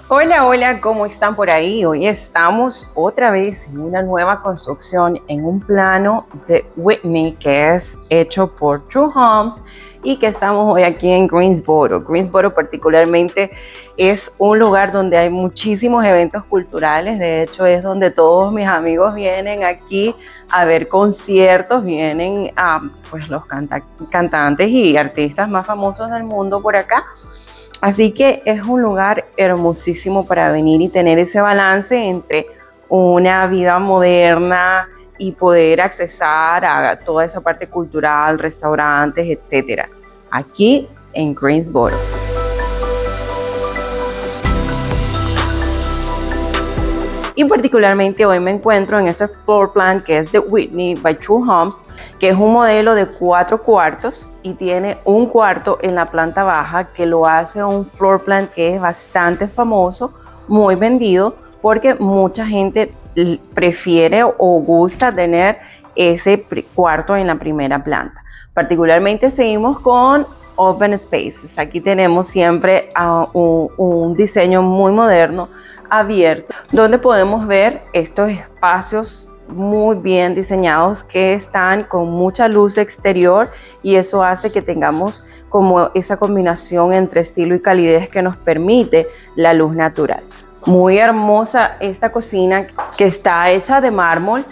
Hola, hola, ¿cómo están por ahí? Hoy estamos otra vez en una nueva construcción en un plano de Whitney que es hecho por True Homes y que estamos hoy aquí en Greensboro. Greensboro particularmente es un lugar donde hay muchísimos eventos culturales. De hecho, es donde todos mis amigos vienen aquí a ver conciertos, vienen pues los cantantes y artistas más famosos del mundo por acá. Así que es un lugar hermosísimo para venir y tener ese balance entre una vida moderna y poder accesar a toda esa parte cultural, restaurantes, etcétera. Aquí en Greensboro. Y particularmente hoy me encuentro en este floor plan que es de Whitney by True Homes, que es un modelo de 4 cuartos y tiene un cuarto en la planta baja, que lo hace un floor plan que es bastante famoso, muy vendido, porque mucha gente prefiere o gusta tener ese cuarto en la primera planta. Particularmente seguimos con Open Spaces. Aquí tenemos siempre un diseño muy moderno, abierto, donde podemos ver estos espacios muy bien diseñados que están con mucha luz exterior, y eso hace que tengamos como esa combinación entre estilo y calidez que nos permite la luz natural. Muy hermosa esta cocina que está hecha de mármol.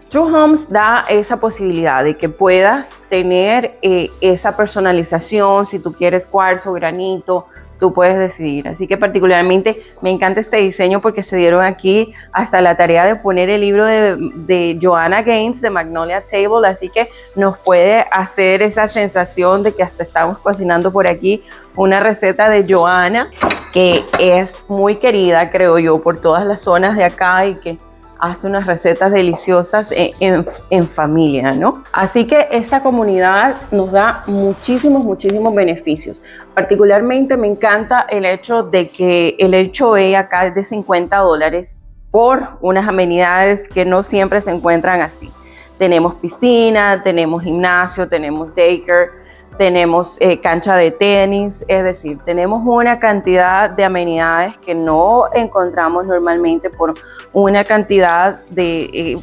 True Homes da esa posibilidad de que puedas tener esa personalización. Si tú quieres cuarzo, granito, tú puedes decidir. Así que particularmente me encanta este diseño porque se dieron aquí hasta la tarea de poner el libro de Joanna Gaines de Magnolia Table, así que nos puede hacer esa sensación de que hasta estamos cocinando por aquí una receta de Joanna, que es muy querida, creo yo, por todas las zonas de acá y que hace unas recetas deliciosas en familia, ¿no? Así que esta comunidad nos da muchísimos beneficios. Particularmente me encanta el hecho de que el HOA acá es de $50 por unas amenidades que no siempre se encuentran así. Tenemos piscina, tenemos gimnasio, tenemos daycare, tenemos cancha de tenis, es decir, tenemos una cantidad de amenidades que no encontramos normalmente por una cantidad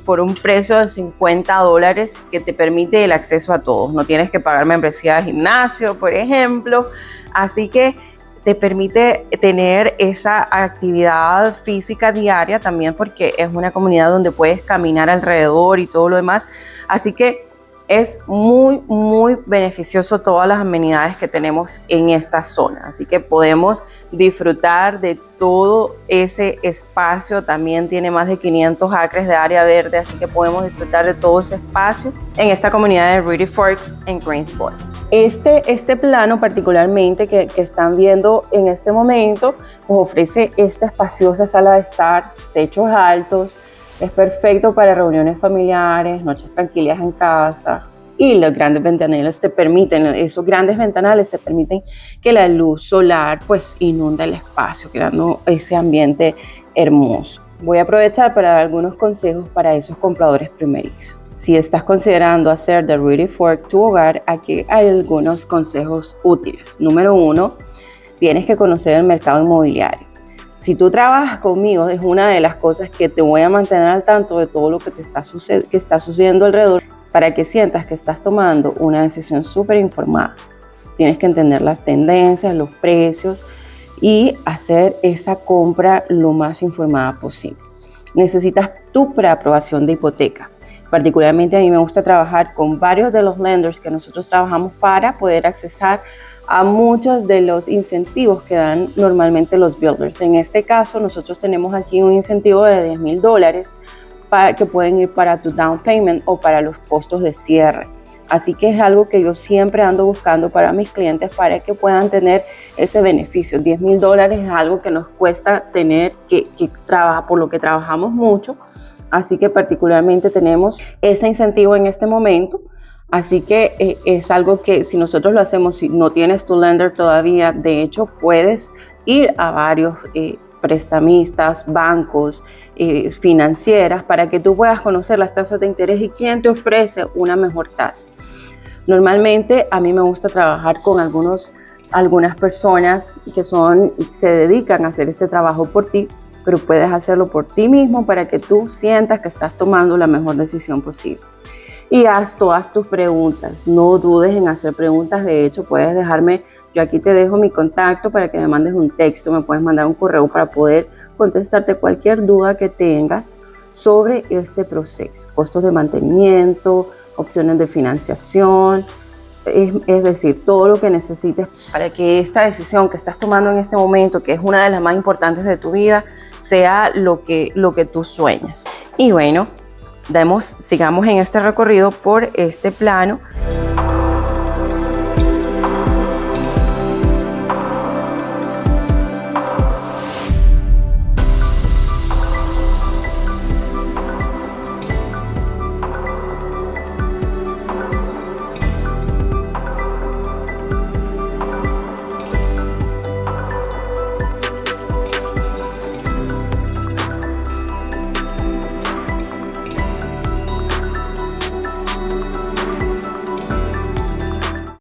por un precio de $50 que te permite el acceso a todos. No tienes que pagar membresía de gimnasio, por ejemplo, así que te permite tener esa actividad física diaria también, porque es una comunidad donde puedes caminar alrededor y todo lo demás, así que es muy beneficioso todas las amenidades que tenemos en esta zona. Así que podemos disfrutar de todo ese espacio. También tiene más de 500 acres de área verde, así que podemos disfrutar de todo ese espacio en esta comunidad de Reedy Forks en Greensboro. Este plano particularmente que están viendo en este momento, pues ofrece esta espaciosa sala de estar, techos altos. Es perfecto para reuniones familiares, noches tranquilas en casa, y los grandes ventanales te permiten, esos grandes ventanales te permiten que la luz solar pues inunda el espacio, creando ese ambiente hermoso. Voy a aprovechar para dar algunos consejos para esos compradores primerizos. Si estás considerando hacer de Reedy Fork tu hogar, aquí hay algunos consejos útiles. Número 1, tienes que conocer el mercado inmobiliario. Si tú trabajas conmigo, es una de las cosas que te voy a mantener al tanto de todo lo que está sucediendo alrededor, para que sientas que estás tomando una decisión súper informada. Tienes que entender las tendencias, los precios y hacer esa compra lo más informada posible. Necesitas tu preaprobación de hipoteca. Particularmente a mí me gusta trabajar con varios de los lenders que nosotros trabajamos para poder accesar a muchos de los incentivos que dan normalmente los builders. En este caso, nosotros tenemos aquí un incentivo de $10,000 que pueden ir para tu down payment o para los costos de cierre. Así que es algo que yo siempre ando buscando para mis clientes, para que puedan tener ese beneficio. $10,000 es algo que nos cuesta tener que trabajar, por lo que trabajamos mucho. Así que particularmente tenemos ese incentivo en este momento. Así que es algo que si nosotros lo hacemos, si no tienes tu lender todavía, de hecho puedes ir a varios prestamistas, bancos, financieras, para que tú puedas conocer las tasas de interés y quién te ofrece una mejor tasa. Normalmente a mí me gusta trabajar con algunos algunas personas que se dedican a hacer este trabajo por ti, pero puedes hacerlo por ti mismo para que tú sientas que estás tomando la mejor decisión posible. Y haz todas tus preguntas, no dudes en hacer preguntas. De hecho, puedes dejarme, yo aquí te dejo mi contacto para que me mandes un texto, me puedes mandar un correo para poder contestarte cualquier duda que tengas sobre este proceso, costos de mantenimiento, opciones de financiación, es decir, todo lo que necesites para que esta decisión que estás tomando en este momento, que es una de las más importantes de tu vida, sea lo que tú sueñas. Y bueno, sigamos en este recorrido por este plano.